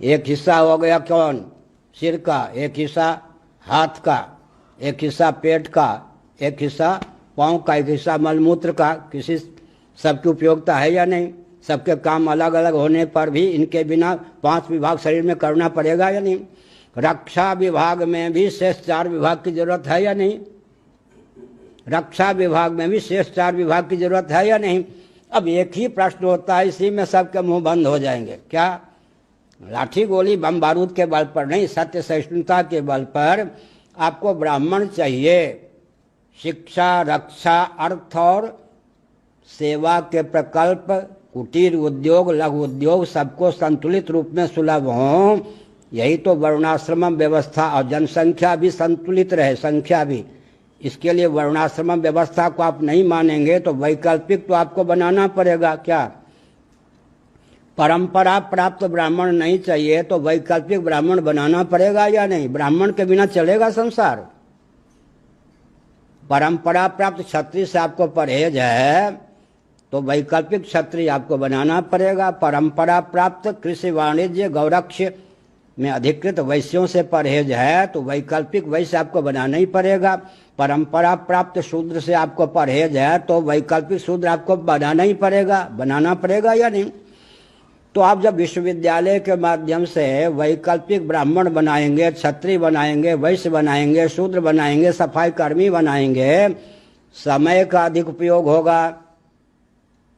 एक हिस्सा हो गया कौन, सिर का, एक हिस्सा हाथ का, एक हिस्सा पेट का, एक हिस्सा पाँव का, एक हिस्सा मलमूत्र का। किसी सबकी उपयोगिता है या नहीं? सबके काम अलग अलग होने पर भी इनके बिना 5 विभाग शरीर में करना पड़ेगा या नहीं? रक्षा विभाग में भी शेष 4 विभाग की जरूरत है या नहीं? रक्षा विभाग में भी शेष 4 विभाग की जरूरत है या नहीं? अब एक ही प्रश्न होता है, इसी में सबके मुंह बंद हो जाएंगे। क्या? लाठी गोली बम बारूद के बल पर नहीं, सत्य सहिष्णुता के बल पर आपको ब्राह्मण चाहिए। शिक्षा, रक्षा, अर्थ और सेवा के प्रकल्प, कुटीर उद्योग, लघु उद्योग सबको संतुलित रूप में सुलभ हों, यही तो वर्णाश्रम व्यवस्था। और जनसंख्या भी संतुलित रहे, संख्या भी। इसके लिए वर्णाश्रम व्यवस्था को आप नहीं मानेंगे तो वैकल्पिक तो आपको बनाना पड़ेगा। क्या? परंपरा प्राप्त ब्राह्मण नहीं चाहिए तो वैकल्पिक ब्राह्मण बनाना पड़ेगा या नहीं? ब्राह्मण के बिना चलेगा संसार? परंपरा प्राप्त क्षत्रिय से आपको परहेज है तो वैकल्पिक क्षत्रिय आपको बनाना पड़ेगा। परंपरा प्राप्त कृषि वाणिज्य गौरक्ष में अधिकृत वैश्यों से परहेज है तो वैकल्पिक वैश्य आपको बनाना ही पड़ेगा। परंपरा प्राप्त शूद्र से आपको परहेज है तो वैकल्पिक शूद्र आपको बनाना ही पड़ेगा। बनाना पड़ेगा या नहीं? तो आप जब विश्वविद्यालय के माध्यम से वैकल्पिक ब्राह्मण बनाएंगे, क्षत्रिय बनाएंगे, वैश्य बनाएंगे, शूद्र बनाएंगे, सफाई कर्मी बनाएंगे, समय का अधिक उपयोग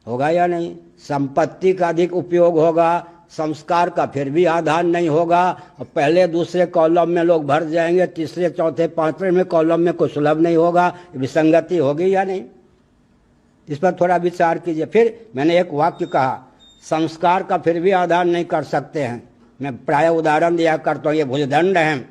होगा या नहीं? संपत्ति का अधिक उपयोग होगा, संस्कार का फिर भी आधार नहीं होगा। पहले दूसरे कॉलम में लोग भर जाएंगे, तीसरे चौथे पांचवें में कॉलम में कोई सुलभ नहीं होगा। विसंगति होगी या नहीं? इस पर थोड़ा विचार कीजिए। फिर मैंने एक वाक्य कहा, संस्कार का फिर भी आधार नहीं कर सकते हैं। मैं प्राय उदाहरण दिया करता हूँ, ये भुजदंड हैं।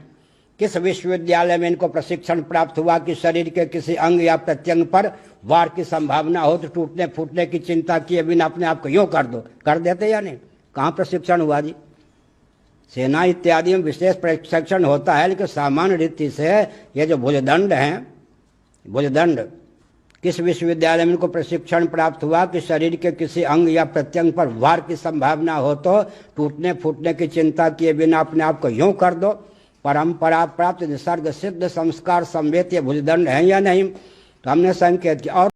किस विश्वविद्यालय में इनको प्रशिक्षण प्राप्त हुआ कि शरीर के किसी अंग या प्रत्यंग पर वार की संभावना हो तो टूटने फूटने की चिंता किए बिना अपने आप को यूँ कर दो, कर देते या नहीं? कहाँ प्रशिक्षण हुआ जी? सेना इत्यादि में विशेष प्रशिक्षण होता है, लेकिन सामान्य रीति से ये जो भुजदंड हैं, भुजदंड किस विश्वविद्यालय में इनको प्रशिक्षण प्राप्त हुआ कि शरीर के किसी अंग या प्रत्यंग पर वार की संभावना हो तो टूटने फूटने की चिंता किए बिना अपने आप को यूं कर दो। परंपरा प्राप्त निसर्ग सिद्ध संस्कार संवेद ये भुजदंड है या नहीं? तो हमने संकेत किया। और